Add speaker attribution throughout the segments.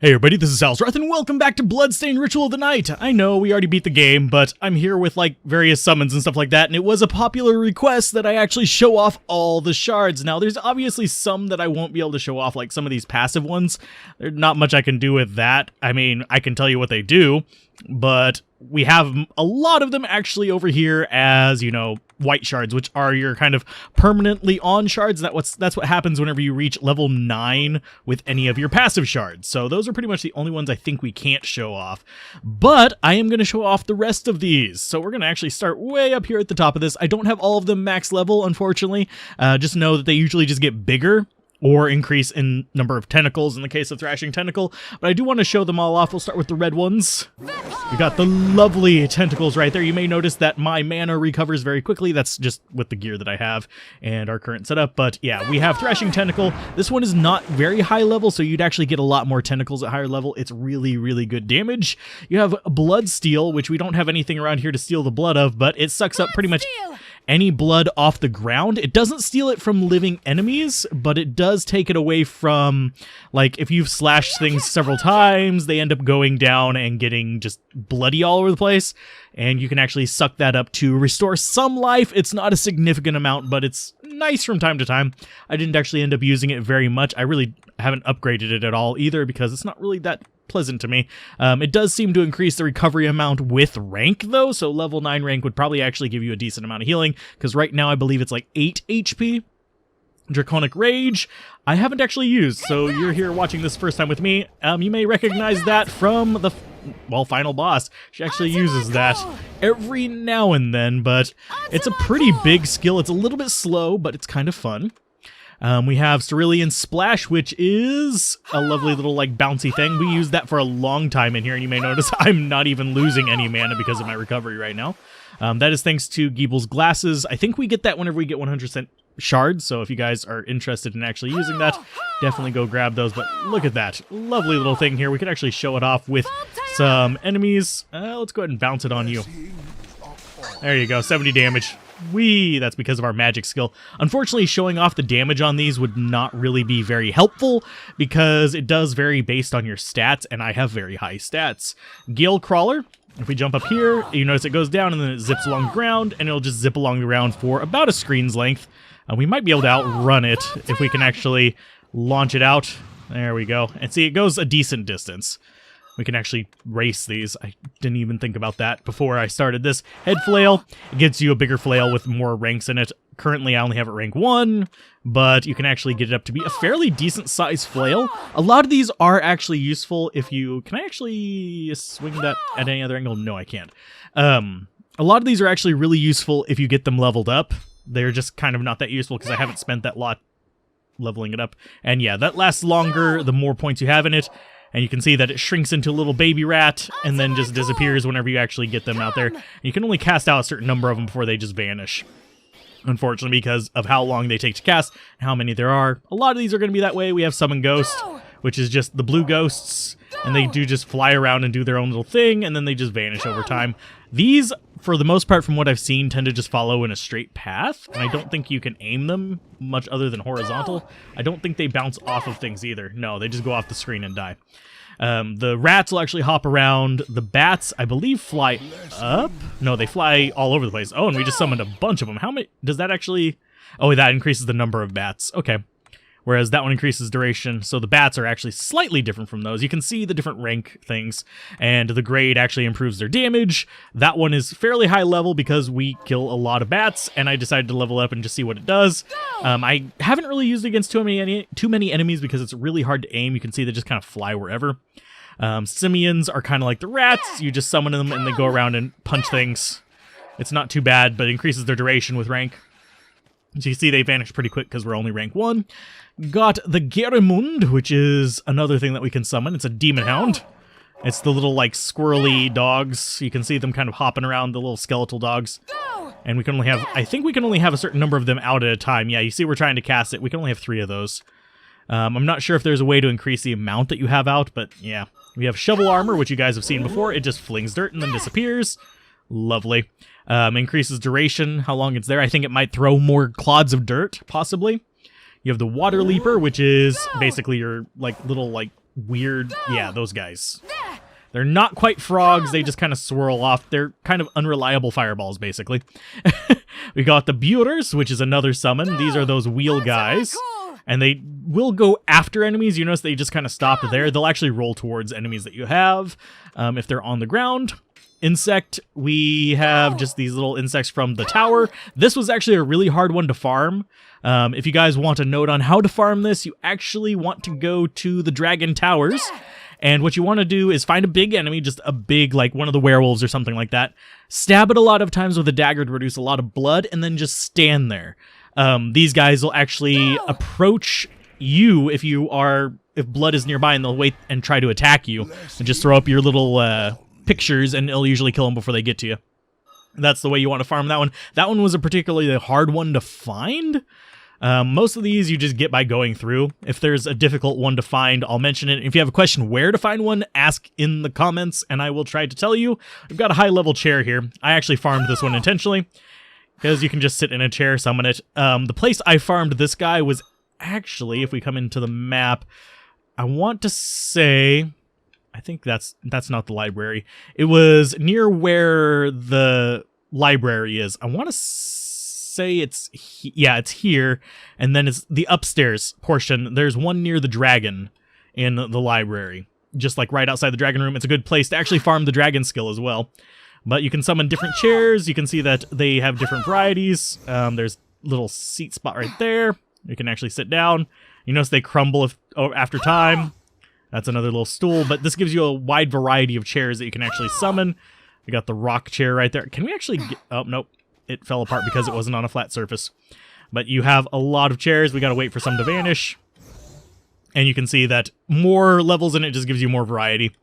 Speaker 1: Hey everybody, this is Alzorath, and welcome back to Bloodstained Ritual of the Night. I know we already beat the game, but I'm here with like various summons and stuff like that, and it was a popular request that I actually show off all the shards. Now, there's obviously some that I won't be able to show off, like some of these passive ones. There's not much I can do with that. I mean, I can tell you what they do, but we have a lot of them actually over here as, you know, white shards, which are your kind of permanently on shards. That's what happens whenever you reach level 9 with any of your passive shards. So those are pretty much the only ones I think we can't show off. But I am going to show off the rest of these. So we're going to actually start way up here at the top of this. I don't have all of them max level, unfortunately. Just know that they usually just get bigger or increase in number of tentacles in the case of Thrashing Tentacle. But I do want to show them all off. We'll start with the red ones. We got the lovely tentacles right there. You may notice that my mana recovers very quickly. That's just with the gear that I have and our current setup. But yeah, we have Thrashing Tentacle. This one is not very high level, so you'd actually get a lot more tentacles at higher level. It's really, really good damage. You have Bloodsteal, which we don't have anything around here to steal the blood of, but it sucks up pretty much any blood off the ground. It doesn't steal it from living enemies, but it does take it away from, like, if you've slashed things several times, they end up going down and getting just bloody all over the place, and you can actually suck that up to restore some life. It's not a significant amount, but it's nice from time to time. I didn't actually end up using it very much. I really haven't upgraded it at all either because it's not really that pleasant to me. It does seem to increase the recovery amount with rank though, so level 9 rank would probably actually give you a decent amount of healing, because right now I believe it's like 8 HP. Draconic Rage, I haven't actually used, so you're here watching this first time with me. You may recognize that from the final boss. She actually uses that every now and then, but it's a pretty big skill. It's a little bit slow, but it's kind of fun. We have Cerulean Splash, which is a lovely little, like, bouncy thing. We used that for a long time in here, and you may notice I'm not even losing any mana because of my recovery right now. That is thanks to Geeble's Glasses. I think we get that whenever we get 100% shards, so if you guys are interested in actually using that, definitely go grab those. But look at that lovely little thing here. We can actually show it off with some enemies. Let's go ahead and bounce it on you. There you go, 70 damage. That's because of our magic skill. Unfortunately, showing off the damage on these would not really be very helpful because it does vary based on your stats, and I have very high stats. Gale Crawler, if we jump up here, you notice it goes down and then it zips along the ground, and it'll just zip along the ground for about a screen's length. We might be able to outrun it if we can actually launch it out. There we go. And see, it goes a decent distance. We can actually race these. I didn't even think about that before I started this. Head Flail, it gives you a bigger flail with more ranks in it. Currently, I only have it rank 1, but you can actually get it up to be a fairly decent-sized flail. A lot of these are actually useful if you... Can I actually swing that at any other angle? No, I can't. A lot of these are actually really useful if you get them leveled up. They're just kind of not that useful because I haven't spent that lot leveling it up. And yeah, that lasts longer the more points you have in it. And you can see that it shrinks into a little baby rat and then just disappears whenever you actually get them out there. And you can only cast out a certain number of them before they just vanish, unfortunately, because of how long they take to cast and how many there are. A lot of these are going to be that way. We have Summon Ghost, which is just the blue ghosts, and they do just fly around and do their own little thing, and then they just vanish over time. These, for the most part, from what I've seen, tend to just follow in a straight path, and I don't think you can aim them much other than horizontal. I don't think they bounce off of things either. No, they just go off the screen and die. The rats will actually hop around. The bats, I believe, fly up. No, they fly all over the place. Oh, and we just summoned a bunch of them. How many? Does that actually... Oh, that increases the number of bats. Okay. Whereas that one increases duration, so the bats are actually slightly different from those. You can see the different rank things, and the grade actually improves their damage. That one is fairly high level because we kill a lot of bats, and I decided to level up and just see what it does. I haven't really used it against too many enemies because it's really hard to aim. You can see they just kind of fly wherever. Simians are kind of like the rats. You just summon them and they go around and punch things. It's not too bad, but it increases their duration with rank. So you see they vanish pretty quick because we're only rank 1. Got the Gerimund, which is another thing that we can summon. It's a Demon Hound. It's the little, like, squirrely dogs. You can see them kind of hopping around, the little skeletal dogs. And we can only have... I think we can only have a certain number of them out at a time. Yeah, you see we're trying to cast it. We can only have 3 of those. I'm not sure if there's a way to increase the amount that you have out, but yeah. We have Shovel Armor, which you guys have seen before. It just flings dirt and then disappears. Lovely. Increases duration, how long it's there. I think it might throw more clods of dirt, possibly. You have the Water Leaper, which is basically your, like, little, like, weird... Yeah, those guys. They're not quite frogs, they just kind of swirl off. They're kind of unreliable fireballs, basically. We got the Builders, which is another summon. These are those wheel guys. And they will go after enemies. You notice they just kind of stop there. They'll actually roll towards enemies that you have if they're on the ground. Insect, we have just these little insects from the tower. This was actually a really hard one to farm. If you guys want a note on how to farm this, you actually want to go to the dragon towers. And what you want to do is find a big enemy, just a big, like one of the werewolves or something like that. Stab it a lot of times with a dagger to reduce a lot of blood, and then just stand there. These guys will actually approach you if blood is nearby, and they'll wait and try to attack you. And just throw up your little pictures, and it'll usually kill them before they get to you. That's the way you want to farm that one. That one was a particularly hard one to find. Most of these you just get by going through. If there's a difficult one to find, I'll mention it. If you have a question where to find one, ask in the comments, and I will try to tell you. I've got a high-level chair here. I actually farmed this one intentionally, because you can just sit in a chair, summon it. The place I farmed this guy was actually, if we come into the map, I want to say... I think that's not the library. It was near where the library is. I want to say it's here, and then it's the upstairs portion. There's one near the dragon in the library, just like right outside the dragon room. It's a good place to actually farm the dragon skill as well. But you can summon different chairs. You can see that they have different varieties. There's a little seat spot right there. You can actually sit down. You notice they crumble after time. That's another little stool, but this gives you a wide variety of chairs that you can actually summon. We got the rock chair right there. Can we actually get... Oh, nope. It fell apart because it wasn't on a flat surface. But you have a lot of chairs. We gotta wait for some to vanish. And you can see that more levels in it just gives you more variety.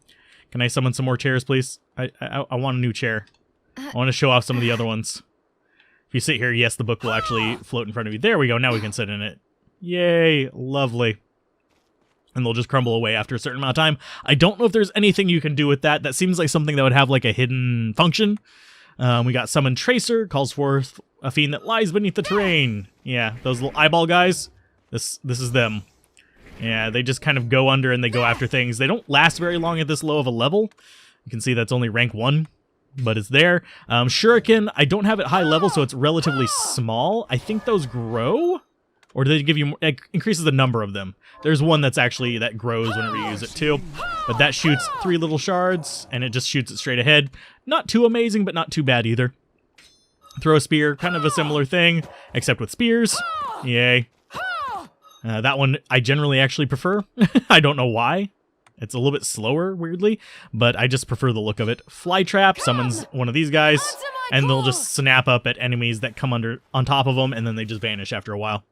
Speaker 1: Can I summon some more chairs, please? I want a new chair. I want to show off some of the other ones. If you sit here, yes, the book will actually float in front of you. There we go. Now we can sit in it. Yay. Lovely. And they'll just crumble away after a certain amount of time. I don't know if there's anything you can do with that. That seems like something that would have like a hidden function. We got Summon Tracer, calls forth a fiend that lies beneath the terrain. Yeah, those little eyeball guys. This is them. Yeah, they just kind of go under and they go after things. They don't last very long at this low of a level. You can see that's only rank 1, but it's there. Shuriken, I don't have it high level, so it's relatively small. I think those grow. Or do they give you more? It increases the number of them. There's one that's actually, that grows whenever you use it too. But that shoots 3 little shards, and it just shoots it straight ahead. Not too amazing, but not too bad either. Throw a spear, kind of a similar thing, except with spears. Yay. That one I generally actually prefer. I don't know why. It's a little bit slower, weirdly, but I just prefer the look of it. Flytrap summons one of these guys, and they'll just snap up at enemies that come on top of them, and then they just vanish after a while.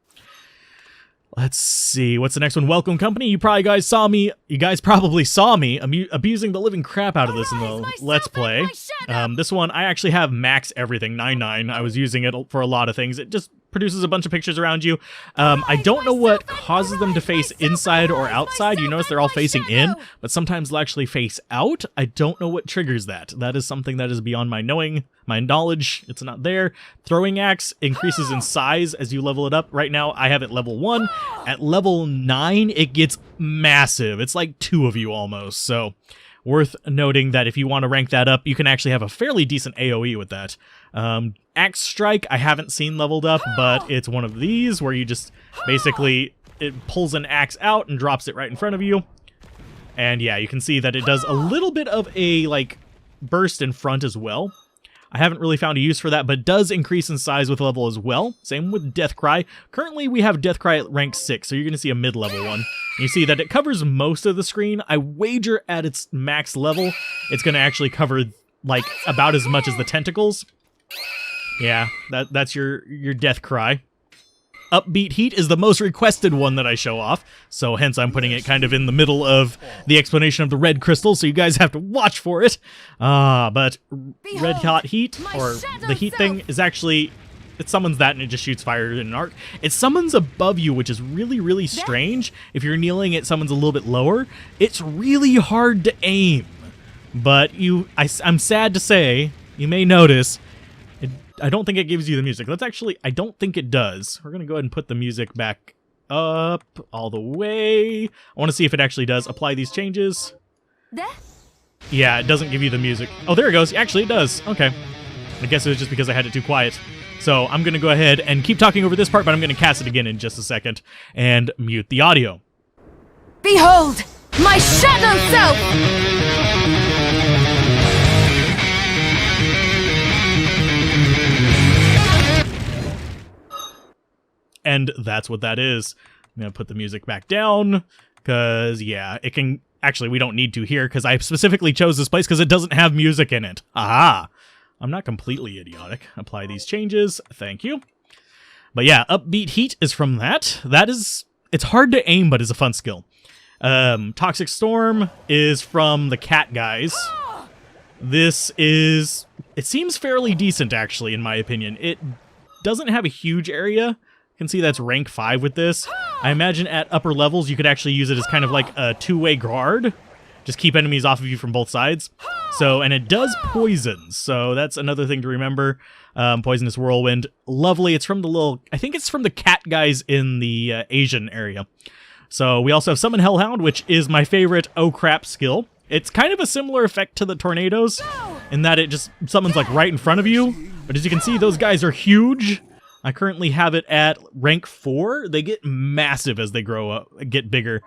Speaker 1: Let's see, what's the next one? Welcome Company. You guys probably saw me abusing the living crap out of this in the Let's Play. This one, I actually have max everything, 9.9. I was using it for a lot of things. It just produces a bunch of pictures around you. I don't know what causes them to face inside or outside. You notice they're all facing in, but sometimes they'll actually face out. I don't know what triggers that. That is something that is beyond my knowledge. It's not there. Throwing axe increases in size as you level it up. Right now, I have it level 1. At level 9, it gets massive. It's like 2 of you almost. So, worth noting that if you want to rank that up, you can actually have a fairly decent AoE with that. Axe Strike, I haven't seen leveled up, but it's one of these where you just basically, it pulls an axe out and drops it right in front of you. And yeah, you can see that it does a little bit of a, like, burst in front as well. I haven't really found a use for that, but it does increase in size with level as well. Same with Deathcry. Currently, we have Deathcry at rank 6, so you're going to see a mid-level one. You see that it covers most of the screen. I wager at its max level, it's going to actually cover, like, about as much as the tentacles. Yeah, that's your Deathcry. Upbeat Heat is the most requested one that I show off, so hence I'm putting it kind of in the middle of the explanation of the red crystal, so you guys have to watch for it. But Red Hot Heat, or the heat thing, is actually, it summons that and it just shoots fire in an arc. It summons above you, which is really, really strange. If you're kneeling, it summons a little bit lower. It's really hard to aim, but I'm sad to say, you may notice, I don't think it gives you the music. Let's actually, I don't think it does. We're going to go ahead and put the music back up all the way. I want to see if it actually does apply these changes. Yeah, it doesn't give you the music. Oh, there it goes. Actually, it does. Okay. I guess it was just because I had it too quiet. So I'm going to go ahead and keep talking over this part, but I'm going to cast it again in just a second and mute the audio.
Speaker 2: Behold, my shadow self!
Speaker 1: And that's what that is. I'm going to put the music back down because, yeah, it can... Actually, we don't need to here because I specifically chose this place because it doesn't have music in it. Aha! I'm not completely idiotic. Apply these changes. Thank you. But yeah, Upbeat Heat is from that. That is... It's hard to aim, but is a fun skill. Toxic Storm is from the cat guys. This is... It seems fairly decent, actually, in my opinion. It doesn't have a huge area. You can see that's rank 5 with this. I imagine at upper levels you could actually use it as kind of like a two-way guard. Just keep enemies off of you from both sides. So, and it does poison, so that's another thing to remember. Poisonous Whirlwind. Lovely. It's from the little... I think it's from the cat guys in the Asian area. So we also have Summon Hellhound, which is my favorite oh crap skill. It's kind of a similar effect to the tornadoes in that it just summons like right in front of you. But as you can see, those guys are huge. I currently have it at rank 4. They get massive as they grow up, get bigger.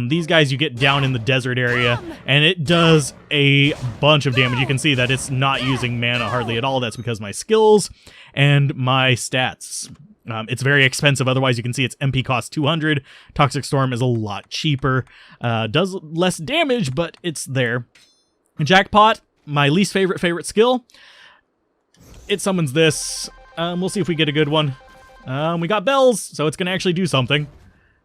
Speaker 1: These guys you get down in the desert area, and it does a bunch of damage. You can see that it's not using mana hardly at all. That's because of my skills and my stats. It's very expensive. Otherwise, you can see its MP costs 200. Toxic Storm is a lot cheaper. Does less damage, but it's there. Jackpot, my least favorite skill. It summons this. We'll see if we get a good one. We got bells, so it's going to actually do something.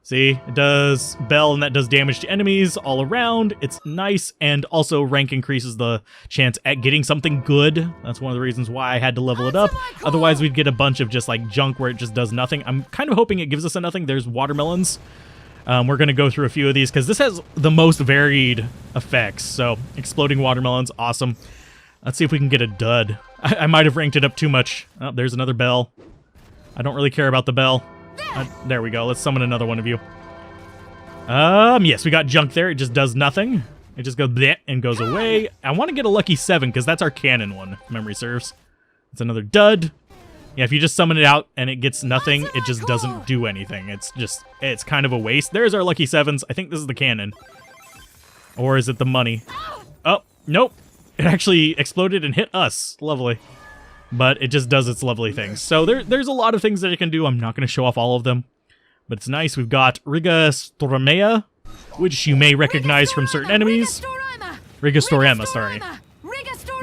Speaker 1: See, it does bell, and that does damage to enemies all around. It's nice, and also rank increases the chance at getting something good. That's one of the reasons why I had to level it up. Otherwise, we'd get a bunch of just like junk where it just does nothing. I'm kind of hoping it gives us a nothing. There's watermelons. We're going to go through a few of these because this has the most varied effects. So, exploding watermelons, awesome. Let's see if we can get a dud. I might have ranked it up too much. Oh, there's another bell. I don't really care about the bell. There we go. Let's summon another one of you. Yes, we got junk there. It just does nothing. It just goes bleh and goes away. I want to get a lucky 7 because that's our cannon one, if memory serves. It's another dud. Yeah, if you just summon it out and it gets nothing, it just doesn't do anything. It's kind of a waste. There's our lucky 7s. I think this is the cannon. Or is it the money? Oh, nope. It actually exploded and hit us. Lovely. But it just does its lovely things. So there's a lot of things that it can do. I'm not going to show off all of them. But it's nice. We've got Riga Stormea, which you may recognize from certain enemies. Riga Stormea, sorry.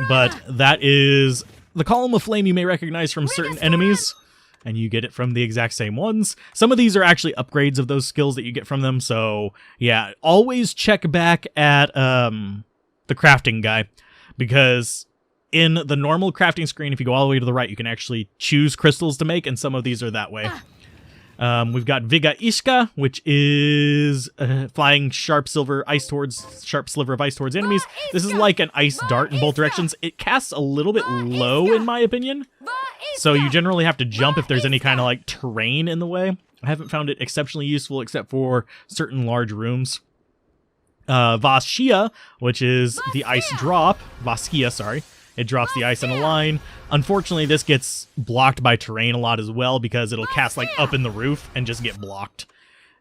Speaker 1: But that is the Column of Flame you may recognize from certain enemies. And you get it from the exact same ones. Some of these are actually upgrades of those skills that you get from them. So, yeah, always check back at the crafting guy. Because in the normal crafting screen, if you go all the way to the right, you can actually choose crystals to make, and some of these are that way. We've got Viga Ishka, which is flying sharp sliver of ice towards enemies. This is like an ice dart in both directions. It casts a little bit low, in my opinion. So you generally have to jump if there's any kind of like terrain in the way. I haven't found it exceptionally useful except for certain large rooms. Vaskia, which is the ice drop. Vaskia, sorry. It drops the ice in a line. Unfortunately, this gets blocked by terrain a lot as well because it'll cast like up in the roof and just get blocked.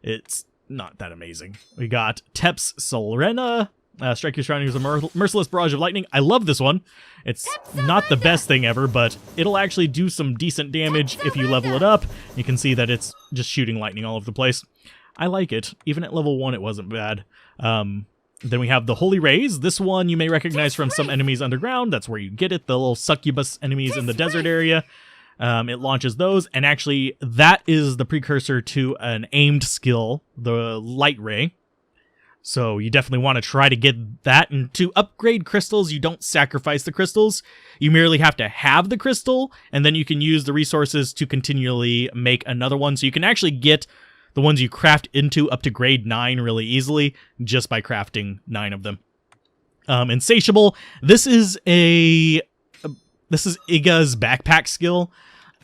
Speaker 1: It's not that amazing. We got Teps Solrena. Strike your surroundings with a merciless barrage of lightning. I love this one. It's not the best thing ever, but it'll actually do some decent damage if you level it up. You can see that it's just shooting lightning all over the place. I like it. Even at level 1, it wasn't bad. Then we have the Holy Rays. This one you may recognize from some enemies underground. That's where you get it. The little succubus enemies in the desert area. It launches those. And actually, that is the precursor to an aimed skill, the Light Ray. So you definitely want to try to get that. And to upgrade crystals, you don't sacrifice the crystals. You merely have to have the crystal. And then you can use the resources to continually make another one. So you can actually get the ones you craft into up to grade 9 really easily, just by crafting 9 of them. Insatiable. This is Iga's backpack skill.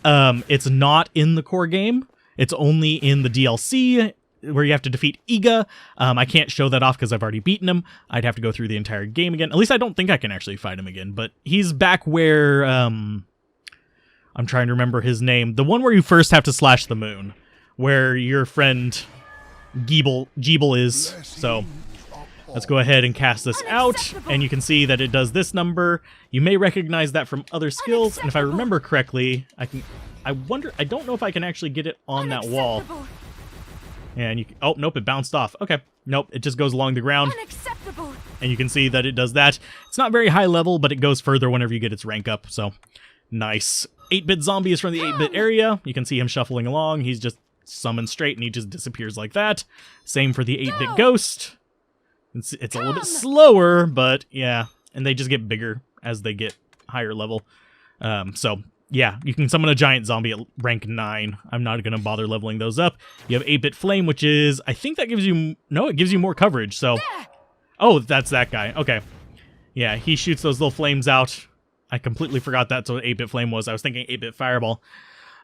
Speaker 1: It's not in the core game. It's only in the DLC where you have to defeat Iga. I can't show that off because I've already beaten him. I'd have to go through the entire game again. At least I don't think I can actually fight him again, but he's back where, I'm trying to remember his name. The one where you first have to slash the moon, where your friend Geeble is. So let's go ahead and cast this out, and you can see that it does this number. You may recognize that from other skills, and if I remember correctly, I don't know if I can actually get it on that wall. And oh, nope, it bounced off. Okay, nope, it just goes along the ground. And you can see that it does that. It's not very high level, but it goes further whenever you get its rank up, so nice. 8-bit zombie is from the 8-bit area. You can see him shuffling along. He's just summoned straight, and he just disappears like that. Same for the 8-bit ghost. It's a little bit slower, but yeah, and they just get bigger as they get higher level. So yeah, you can summon a giant zombie at rank 9. I'm not going to bother leveling those up. You have 8-bit flame, which is, I think that gives you, no, it gives you more coverage, so. Oh, that's that guy. Okay. Yeah, he shoots those little flames out. I completely forgot that's what 8-bit flame was. I was thinking 8-bit fireball.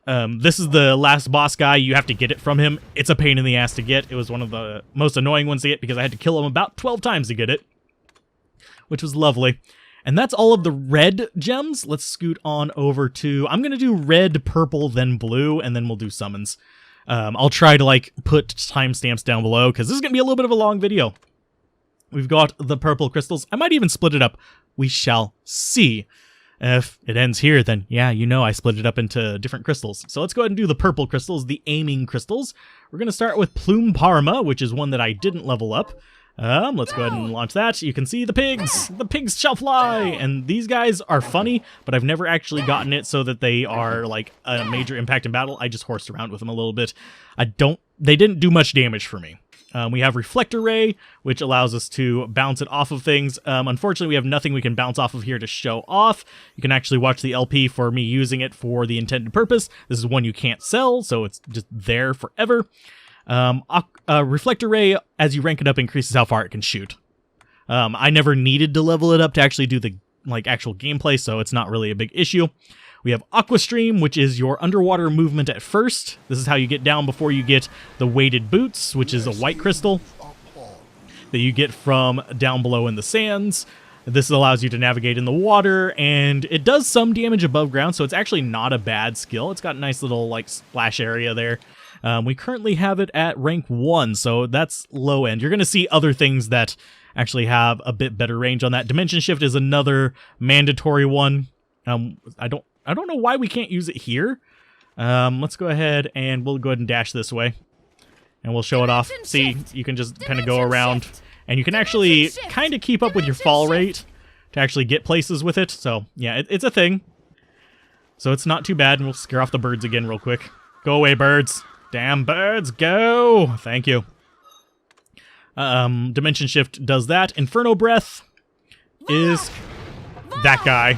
Speaker 1: This is the last boss guy. You have to get it from him. It's a pain in the ass to get. It was one of the most annoying ones to get because I had to kill him about 12 times to get it, which was lovely. And that's all of the red gems. Let's scoot on over to... I'm going to do red, purple, then blue, and then we'll do summons. I'll try to, like, put timestamps down below, because this is going to be a little bit of a long video. We've got the purple crystals. I might even split it up. We shall see. If it ends here, then, yeah, you know I split it up into different crystals. So let's go ahead and do the purple crystals, the aiming crystals. We're going to start with Plume Parma, which is one that I didn't level up. Let's go ahead and launch that. You can see the pigs! The pigs shall fly! And these guys are funny, but I've never actually gotten it so that they are, like, a major impact in battle. I just horsed around with them a little bit. They didn't do much damage for me. We have Reflector Ray, which allows us to bounce it off of things. Unfortunately, we have nothing we can bounce off of here to show off. You can actually watch the LP for me using it for the intended purpose. This is one you can't sell, so it's just there forever. Reflector Ray, as you rank it up, increases how far it can shoot. I never needed to level it up to actually do the actual gameplay, so it's not really a big issue. We have Aqua Stream, which is your underwater movement at first. This is how you get down before you get the weighted boots, which is a white crystal that you get from down below in the sands. This allows you to navigate in the water, and it does some damage above ground, so it's actually not a bad skill. It's got a nice little, like, splash area there. We currently have it at rank 1, so that's low end. You're going to see other things that actually have a bit better range on that. Dimension Shift is another mandatory one. I don't know why we can't use it here. Let's go ahead and we'll go ahead and dash this way. And we'll show it off. See, you can just kind of go around. And you can actually kind of keep up with your fall rate to actually get places with it. So, yeah, it's a thing. So it's not too bad. And we'll scare off the birds again real quick. Go away, birds. Damn birds, go! Thank you. Dimension Shift does that. Inferno Breath is that guy.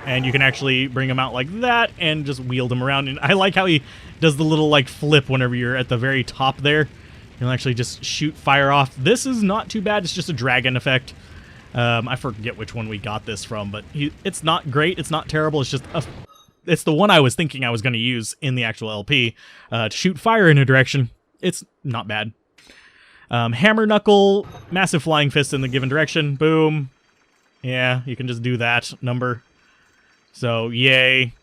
Speaker 1: And you can actually bring him out like that and just wield him around. And I like how he does the little, like, flip whenever you're at the very top there. You'll actually just shoot fire off. This is not too bad. It's just a dragon effect. I forget which one we got this from, but it's not great. It's not terrible. It's just it's the one I was thinking I was going to use in the actual LP to shoot fire in a direction. It's not bad. Hammer Knuckle, massive flying fist in the given direction. Boom. Yeah, you can just do that number. So, yay.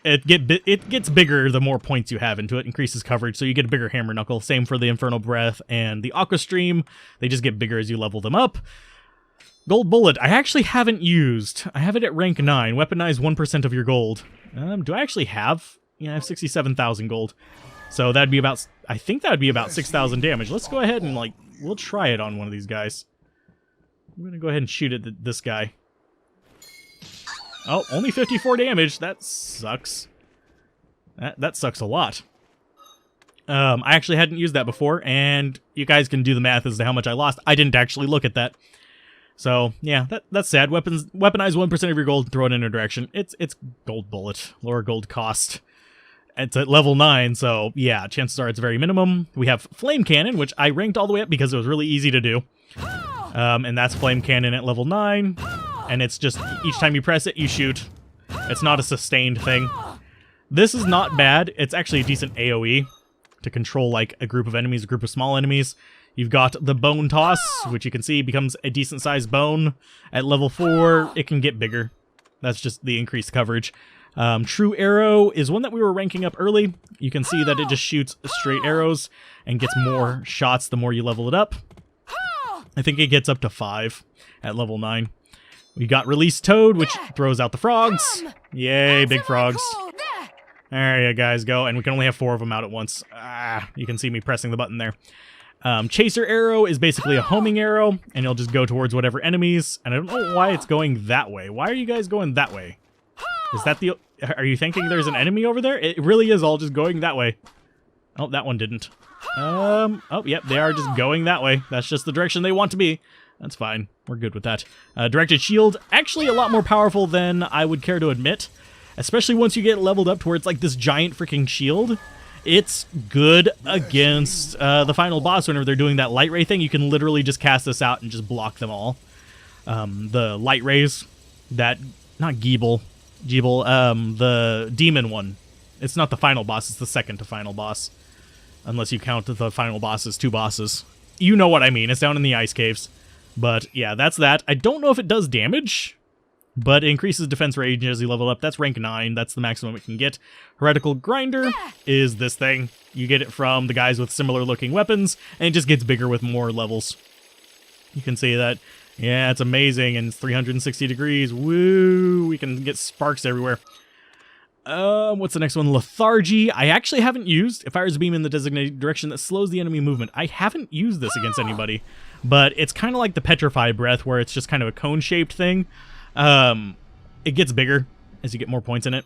Speaker 1: It gets bigger the more points you have into it. Increases coverage, so you get a bigger Hammer Knuckle. Same for the Infernal Breath and the Aqua Stream. They just get bigger as you level them up. Gold Bullet, I actually haven't used. I have it at rank 9. Weaponize 1% of your gold. Do I actually have? Yeah, I have 67,000 gold. So that'd be about, I think that'd be about 6,000 damage. Let's go ahead and, like, we'll try it on one of these guys. I'm going to go ahead and shoot at this guy. Oh, only 54 damage. That sucks. That sucks a lot. I actually hadn't used that before, and you guys can do the math as to how much I lost. I didn't actually look at that. So, yeah, that's sad. Weaponize 1% of your gold, throw it in a direction. It's Gold Bullet, lower gold cost. It's at level 9, so, yeah, chances are it's very minimum. We have Flame Cannon, which I ranked all the way up because it was really easy to do. And that's Flame Cannon at level 9. And it's just, each time you press it, you shoot. It's not a sustained thing. This is not bad. It's actually a decent AoE to control like a group of enemies, a group of small enemies. You've got the bone toss, which you can see becomes a decent sized bone. At level 4, it can get bigger. That's just the increased coverage. True arrow is one that we were ranking up early. You can see that it just shoots straight arrows and gets more shots the more you level it up. I think it gets up to 5 at level 9. We got release toad, which throws out the frogs. Yay, big frogs. There you guys go, and we can only have 4 of them out at once. You can see me pressing the button there. Chaser arrow is basically a homing arrow, and it'll just go towards whatever enemies. And I don't know why it's going that way. Why are you guys going that way? Is that the... Are you thinking there's an enemy over there? It really is all just going that way. Oh, that one didn't. Oh, yep, they are just going that way. That's just the direction they want to be. That's fine. We're good with that. Directed shield, actually a lot more powerful than I would care to admit. Especially once you get leveled up to where it's like this giant freaking shield. It's good against the final boss whenever they're doing that light ray thing. You can literally just cast this out and just block them all. The light rays, that... Not Geeble, the demon one. It's not the final boss, it's the second to final boss. Unless you count the final boss as 2 bosses. You know what I mean, it's down in the ice caves. But yeah, that's that. I don't know if it does damage, but it increases defense range as you level up. That's rank 9, that's the maximum it can get. Heretical Grinder is this thing. You get it from the guys with similar looking weapons, and it just gets bigger with more levels. You can see that. Yeah, it's amazing, and it's 360 degrees. Woo! We can get sparks everywhere. What's the next one? Lethargy. I actually haven't used. It fires a beam in the designated direction that slows the enemy movement. I haven't used this against anybody, but it's kind of like the Petrify Breath, where it's just kind of a cone-shaped thing. It gets bigger as you get more points in it.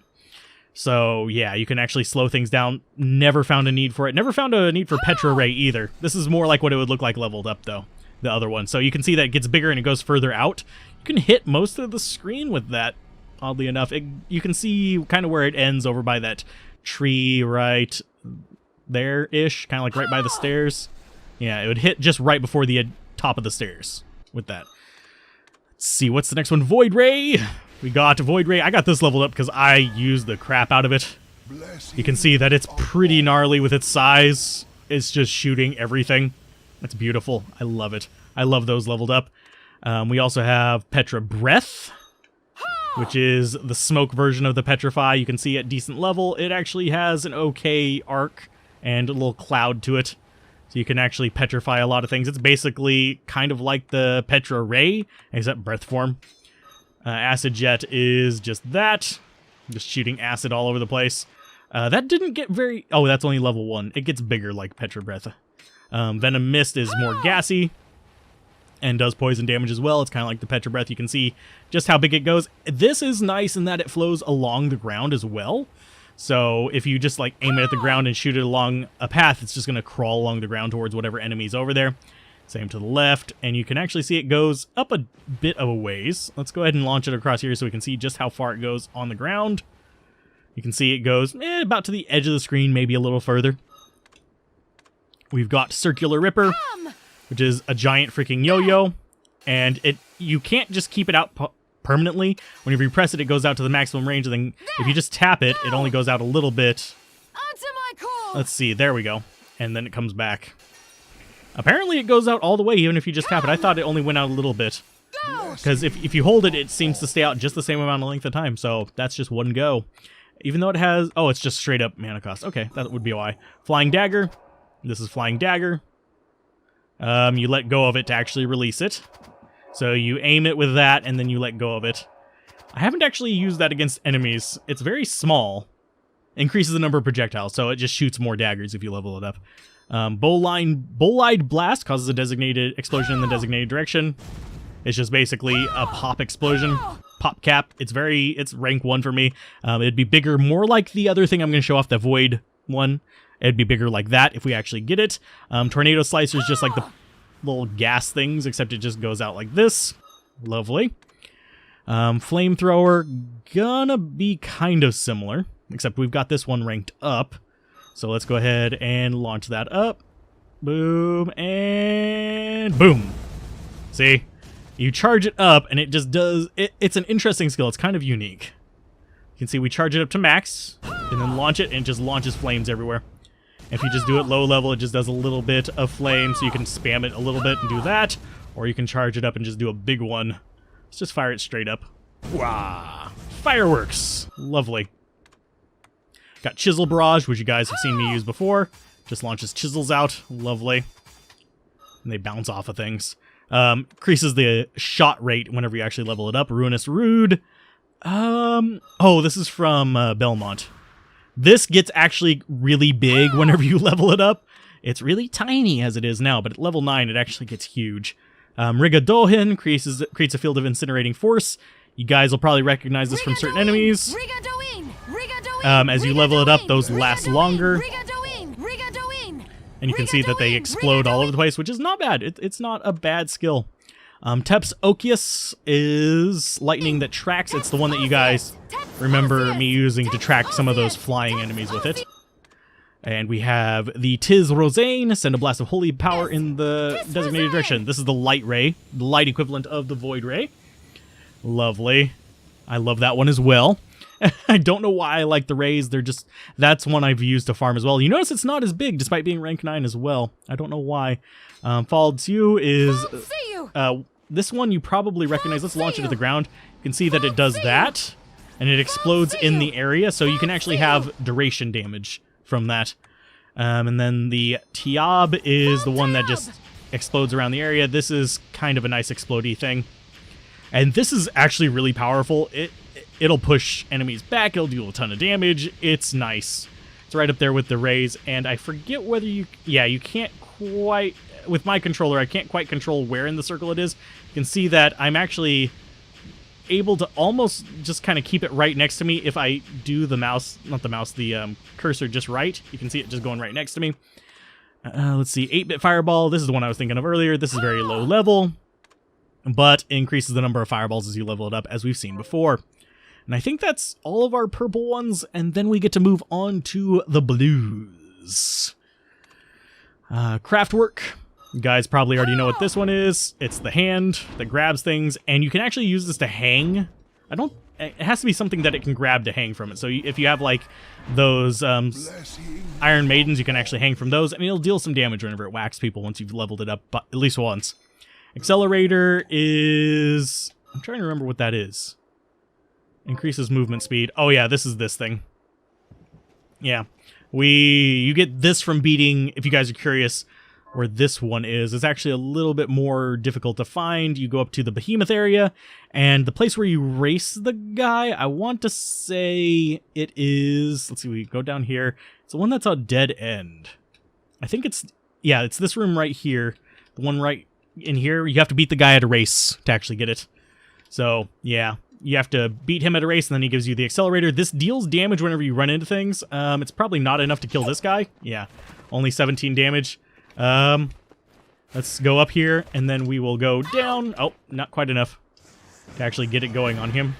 Speaker 1: So, yeah, you can actually slow things down. Never found a need for it. Never found a need for Petra Ray either. This is more like what it would look like leveled up, though. The other one. So you can see that it gets bigger and it goes further out. You can hit most of the screen with that, oddly enough. You can see kind of where it ends over by that tree right there-ish, kind of like right by the stairs. Yeah, it would hit just right before the top of the stairs with that. Let's see, what's the next one? Void Ray! We got Void Ray. I got this leveled up because I used the crap out of it. You can see that it's pretty gnarly with its size. It's just shooting everything. That's beautiful. I love it. I love those leveled up. We also have Petra Breath, which is the smoke version of the Petrify. You can see at decent level, it actually has an okay arc and a little cloud to it. So you can actually petrify a lot of things. It's basically kind of like the Petra Ray, except breath form. Acid Jet is just that. Just shooting acid all over the place. That didn't get very... Oh, that's only level 1. It gets bigger like Petra Breath. Venom Mist is more gassy and does poison damage as well. It's kind of like the Petra Breath. You can see just how big it goes. This is nice in that it flows along the ground as well. So if you just like aim it at the ground and shoot it along a path, it's just going to crawl along the ground towards whatever enemy's over there. Same to the left, and you can actually see it goes up a bit of a ways. Let's go ahead and launch it across here so we can see just how far it goes on the ground. You can see it goes about to the edge of the screen, maybe a little further. We've got Circular Ripper, which is a giant freaking yo-yo, and you can't just keep it out permanently. Whenever you press it, it goes out to the maximum range, and then if you just tap it, it only goes out a little bit. Let's see, there we go. And then it comes back. Apparently it goes out all the way, even if you just tap it. I thought it only went out a little bit. Because if you hold it, it seems to stay out just the same amount of length of time, so that's just one go. Even though it has... Oh, it's just straight up mana cost. Okay, that would be why. Flying Dagger. This is Flying Dagger. You let go of it to actually release it. So you aim it with that, and then you let go of it. I haven't actually used that against enemies. It's very small. Increases the number of projectiles, so it just shoots more daggers if you level it up. Bolide Blast causes a designated explosion in the designated direction. It's just basically a pop explosion. Pop cap. It's rank 1 for me. It'd be bigger, more like the other thing I'm going to show off, the Void one. It'd be bigger like that if we actually get it. Tornado Slicer is just like the little gas things, except it just goes out like this. Lovely. Flamethrower, gonna be kind of similar, except we've got this one ranked up. So let's go ahead and launch that up. Boom, and boom. See? You charge it up, and it just does... It's an interesting skill. It's kind of unique. You can see we charge it up to max, and then launch it, and it just launches flames everywhere. If you just do it low level, it just does a little bit of flame, so you can spam it a little bit and do that. Or you can charge it up and just do a big one. Let's just fire it straight up. Wah! Fireworks! Lovely. Got Chisel Barrage, which you guys have seen me use before. Just launches chisels out. Lovely. And they bounce off of things. Increases the shot rate whenever you actually level it up. Ruinous Rude. Oh, this is from Belmont. This gets actually really big whenever you level it up. It's really tiny as it is now, but at level 9 it actually gets huge. Rigadohin creates a field of incinerating force. You guys will probably recognize this from certain enemies. As you level it up, those last longer. And you can see that they explode all over the place, which is not bad. It's not a bad skill. Teps Okius is lightning that tracks. It's the one that you guys remember me using to track some of those flying enemies with it. And we have the Tiz Rosane, send a blast of holy power in the designated direction. This is the light ray, the light equivalent of the void ray. Lovely. I love that one as well. I don't know why I like the rays. That's one I've used to farm as well. You notice it's not as big despite being rank 9 as well. I don't know why. Followed Tsu is this one you probably recognize. Let's launch it to the ground. You can see that it does that and it explodes in the area, so you can actually have duration damage from that. And then the Tiab is the one that just explodes around the area. This is kind of a nice explodey thing. And this is actually really powerful. It'll push enemies back. It'll do a ton of damage. It's nice. It's right up there with the rays. And I forget whether you can't quite, with my controller, I can't quite control where in the circle it is. You can see that I'm actually able to almost just kind of keep it right next to me if I do the cursor just right. You can see it just going right next to me. Let's see, 8-bit fireball. This is the one I was thinking of earlier. This is very low level, but increases the number of fireballs as you level it up, as we've seen before. And I think that's all of our purple ones, and then we get to move on to the blues. Craftwork. You guys probably already know what this one is. It's the hand that grabs things, and you can actually use this to hang. It has to be something that it can grab to hang from it. So if you have like those Iron Maidens, you can actually hang from those, and it'll deal some damage whenever it whacks people once you've leveled it up, but at least once. Accelerator is... I'm trying to remember what that is. Increases movement speed. Oh yeah, this is this thing. Yeah. You get this from beating, if you guys are curious where this one is, it's actually a little bit more difficult to find. You go up to the Behemoth area, and the place where you race the guy, I want to say it is... Let's see, we go down here. It's the one that's on Dead End. I think it's... Yeah, it's this room right here. The one right in here. You have to beat the guy at a race to actually get it. So, yeah. You have to beat him at a race, and then he gives you the accelerator. This deals damage whenever you run into things. It's probably not enough to kill this guy. Yeah, only 17 damage. Let's go up here, and then we will go down. Oh, not quite enough to actually get it going on him.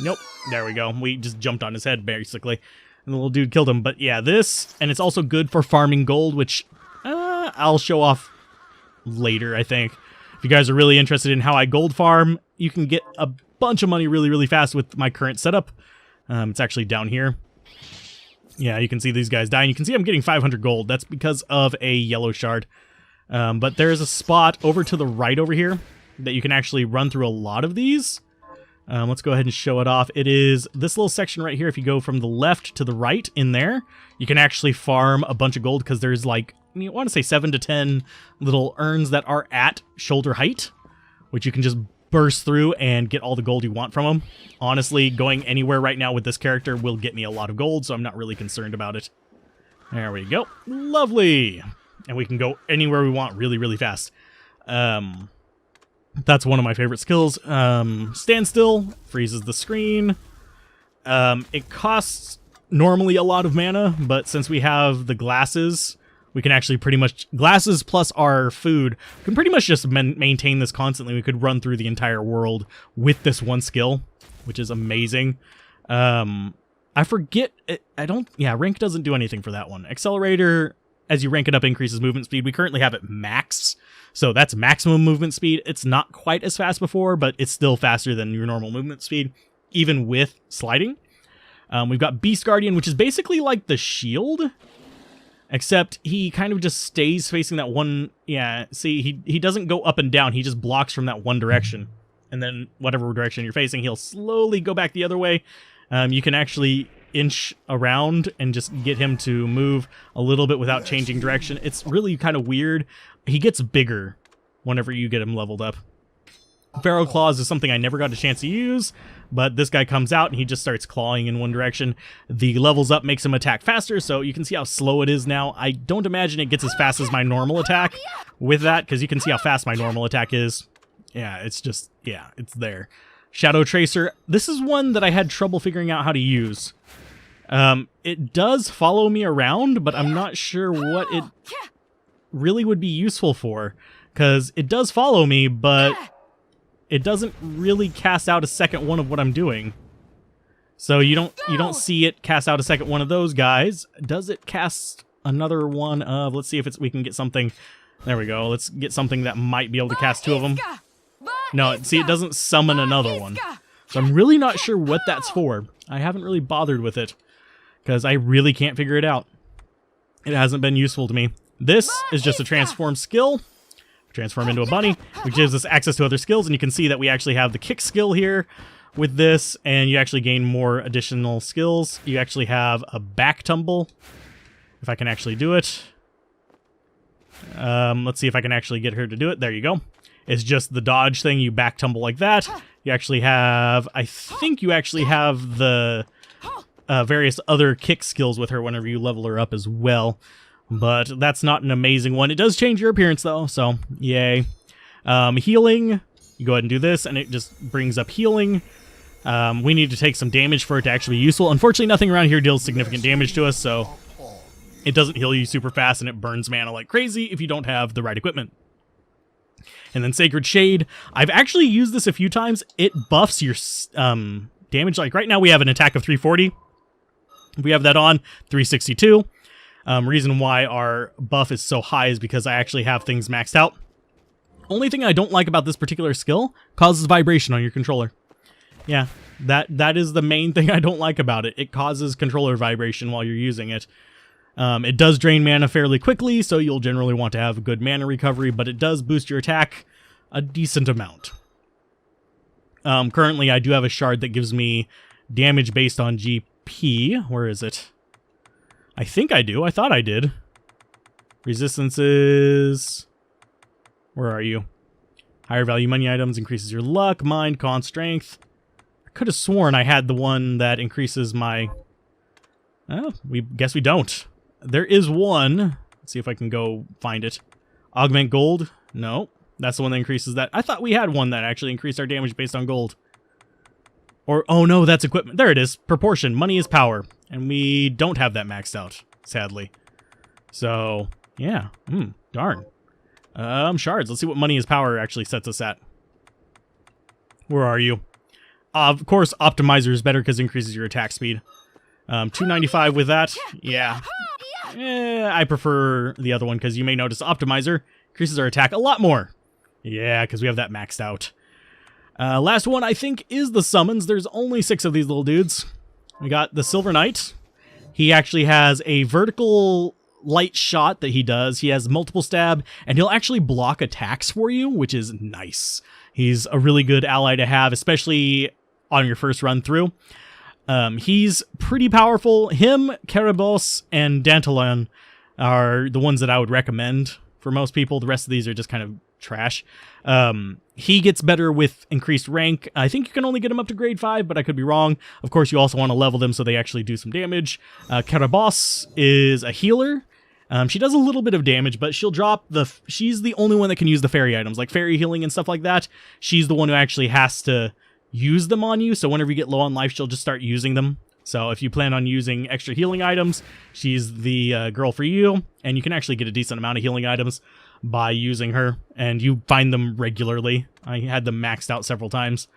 Speaker 1: Nope, there we go. We just jumped on his head, basically, and the little dude killed him. But yeah, this, and it's also good for farming gold, which I'll show off later, I think. If you guys are really interested in how I gold farm, you can get a bunch of money really, really fast with my current setup. It's actually down here. Yeah, you can see these guys dying. You can see I'm getting 500 gold. That's because of a yellow shard. But there's a spot over to the right over here that you can actually run through a lot of these. Let's go ahead and show it off. It is this little section right here. If you go from the left to the right in there, you can actually farm a bunch of gold because there's like, I want to say 7 to 10 little urns that are at shoulder height, which you can just burst through and get all the gold you want from them. Honestly, going anywhere right now with this character will get me a lot of gold, so I'm not really concerned about it. There we go. Lovely. And we can go anywhere we want really, really fast. That's one of my favorite skills. Standstill freezes the screen. It costs normally a lot of mana, but since we have the glasses, we can actually pretty much... Glasses plus our food can pretty much just maintain this constantly. We could run through the entire world with this one skill, which is amazing. I forget... rank doesn't do anything for that one. Accelerator, as you rank it up, increases movement speed. We currently have it max, so that's maximum movement speed. It's not quite as fast before, but it's still faster than your normal movement speed, even with sliding. We've got Beast Guardian, which is basically like the shield Except he kind of just stays facing that one. Yeah, see, he doesn't go up and down. He just blocks from that one direction. And then whatever direction you're facing, he'll slowly go back the other way. You can actually inch around and just get him to move a little bit without changing direction. It's really kind of weird. He gets bigger whenever you get him leveled up. Feral Claws is something I never got a chance to use, but this guy comes out and he just starts clawing in one direction. The levels up makes him attack faster, so you can see how slow it is now. I don't imagine it gets as fast as my normal attack with that, because you can see how fast my normal attack is. Yeah, it's just, yeah, it's there. Shadow Tracer, this is one that I had trouble figuring out how to use. It does follow me around, but I'm not sure what it really would be useful for, because it does follow me, but it doesn't really cast out a second one of what I'm doing. So you don't see it cast out a second one of those guys. Does it cast another one of, let's see if we can get something. There we go. Let's get something that might be able to cast two of them. No, see, it doesn't summon another one. So I'm really not sure what that's for. I haven't really bothered with it, because I really can't figure it out. It hasn't been useful to me. This is just a transform skill. Transform into a bunny, which gives us access to other skills, and you can see that we actually have the kick skill here with this, and you actually gain more additional skills. You actually have a back tumble, if I can actually do it. Let's see if I can actually get her to do it. There you go. It's just the dodge thing. You back tumble like that. You actually have, I think you actually have the various other kick skills with her whenever you level her up as well. But that's not an amazing one. It does change your appearance, though, so yay. Healing, you go ahead and do this, and it just brings up healing. We need to take some damage for it to actually be useful. Unfortunately, nothing around here deals significant damage to us, so it doesn't heal you super fast, and it burns mana like crazy if you don't have the right equipment. And then Sacred Shade. I've actually used this a few times. It buffs your damage. Like right now, we have an attack of 340. We have that on 362. Reason why our buff is so high is because I actually have things maxed out. Only thing I don't like about this particular skill, causes vibration on your controller. Yeah, that is the main thing I don't like about it. It causes controller vibration while you're using it. It does drain mana fairly quickly, so you'll generally want to have a good mana recovery, but it does boost your attack a decent amount. Currently, I do have a shard that gives me damage based on GP. Where is it? I think I do. I thought I did. Resistances. Where are you? Higher value money items increases your luck, mind, con, strength. I could have sworn I had the one that increases my... Oh, we guess we don't. There is one. Let's see if I can go find it. Augment gold. No, that's the one that increases that. I thought we had one that actually increased our damage based on gold. Or, oh no, that's equipment. There it is. Proportion. Money is power. And we don't have that maxed out, sadly. So, yeah. Darn. Shards. Let's see what money is power actually sets us at. Where are you? Of course, Optimizer is better because it increases your attack speed. 295 with that. Yeah. I prefer the other one because you may notice Optimizer increases our attack a lot more. Yeah, because we have that maxed out. Last one, I think, is the summons. There's only 6 of these little dudes. We got the Silver Knight. He actually has a vertical light shot that he does. He has multiple stab, and he'll actually block attacks for you, which is nice. He's a really good ally to have, especially on your first run through. He's pretty powerful. Him, Karabos, and Dantalon are the ones that I would recommend for most people. The rest of these are just kind of trash. He gets better with increased rank. I think you can only get him up to grade 5, but I could be wrong. Of course, you also want to level them so they actually do some damage. Karabos is a healer. She does a little bit of damage, but she'll drop she's the only one that can use the fairy items, like fairy healing and stuff like that. She's the one who actually has to use them on you, so whenever you get low on life, she'll just start using them. So if you plan on using extra healing items, she's the girl for you, and you can actually get a decent amount of healing items by using her, and you find them regularly. I had them maxed out several times.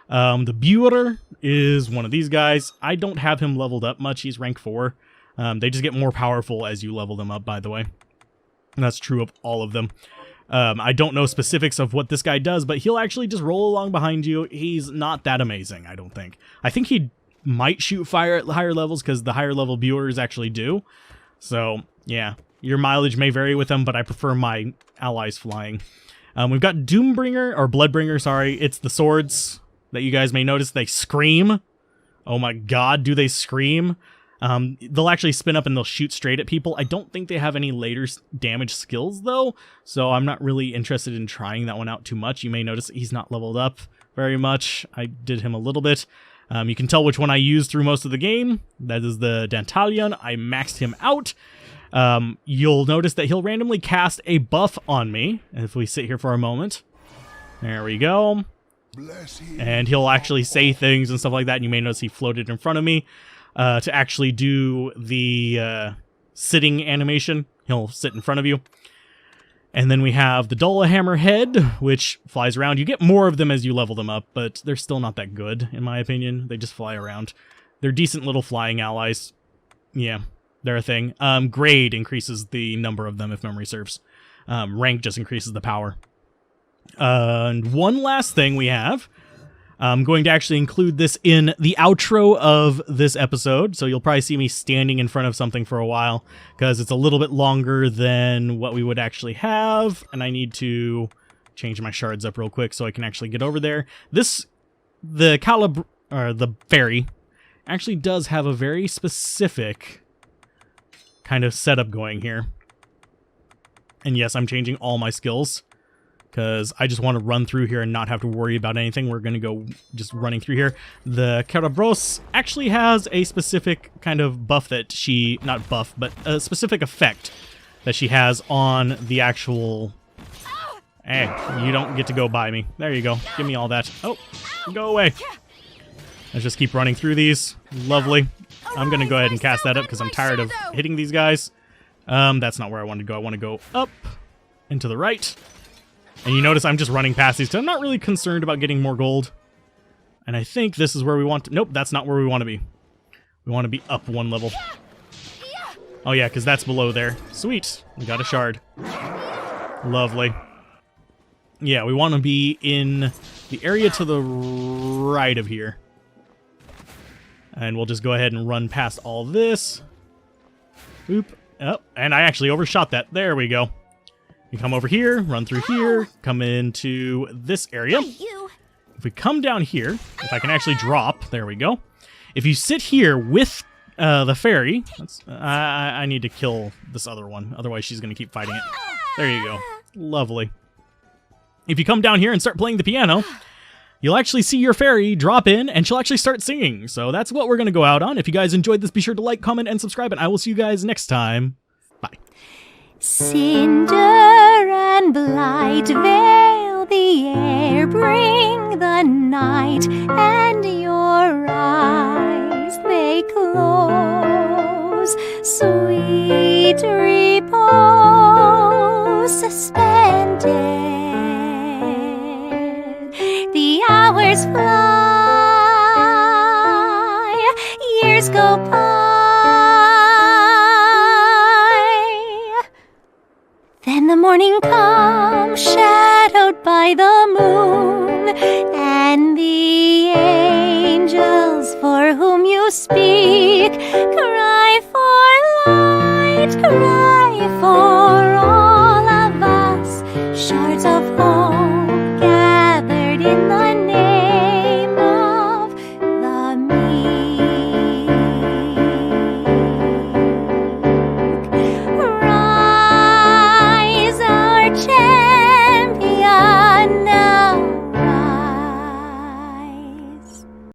Speaker 1: The Bueller is one of these guys. I don't have him leveled up much. He's rank 4. They just get more powerful as you level them up, by the way. And that's true of all of them. I don't know specifics of what this guy does, but he'll actually just roll along behind you. He's not that amazing, I don't think. I think he might shoot fire at higher levels because the higher level Buellers actually do. So, yeah. Your mileage may vary with them, but I prefer my allies flying. We've got Doombringer, or Bloodbringer, sorry. It's the swords that you guys may notice. They scream. Oh my god, do they scream? They'll actually spin up and they'll shoot straight at people. I don't think they have any later damage skills, though, so I'm not really interested in trying that one out too much. You may notice he's not leveled up very much. I did him a little bit. You can tell which one I used through most of the game. That is the Dantalion. I maxed him out. You'll notice that he'll randomly cast a buff on me if we sit here for a moment. There we go. And he'll actually say things and stuff like that, and you may notice he floated in front of me to actually do the sitting animation. He'll sit in front of you. And then we have the Dola Hammerhead, which flies around. You get more of them as you level them up, but they're still not that good, in my opinion. They just fly around. They're decent little flying allies. Yeah, they're a thing. Grade increases the number of them, if memory serves. Rank just increases the power. And one last thing we have. I'm going to actually include this in the outro of this episode, so you'll probably see me standing in front of something for a while, because it's a little bit longer than what we would actually have, and I need to change my shards up real quick so I can actually get over there. The fairy actually does have a very specific kind of setup going here. And yes, I'm changing all my skills, because I just want to run through here and not have to worry about anything. We're going to go just running through here. The Kerabros actually has a specific kind of buff that she... Not buff, but a specific effect that she has on the actual... Hey, you don't get to go by me. There you go. Give me all that. Oh, go away. Let's just keep running through these. Lovely. I'm going to go ahead and cast that up because I'm tired of hitting these guys. That's not where I want to go. I want to go up and to the right. And you notice I'm just running past these because I'm not really concerned about getting more gold. And I think this is where we want to... Nope, that's not where we want to be. We want to be up one level. Oh yeah, because that's below there. Sweet. We got a shard. Lovely. Yeah, we want to be in the area to the right of here. And we'll just go ahead and run past all this. Oop. Oh, and I actually overshot that. There we go. You come over here, run through here, come into this area. If we come down here, if I can actually drop, there we go. If you sit here with the fairy, I need to kill this other one, otherwise she's going to keep fighting it. There you go. Lovely. If you come down here and start playing the piano, you'll actually see your fairy drop in, and she'll actually start singing. So that's what we're going to go out on. If you guys enjoyed this, be sure to like, comment, and subscribe, and I will see you guys next time. Bye.
Speaker 2: Cinder and blight veil the air, bring the night, and your eyes they close. Sweet repose suspended, the hours fly, years go by. Then the morning comes, shadowed by the moon, and the angels for whom you speak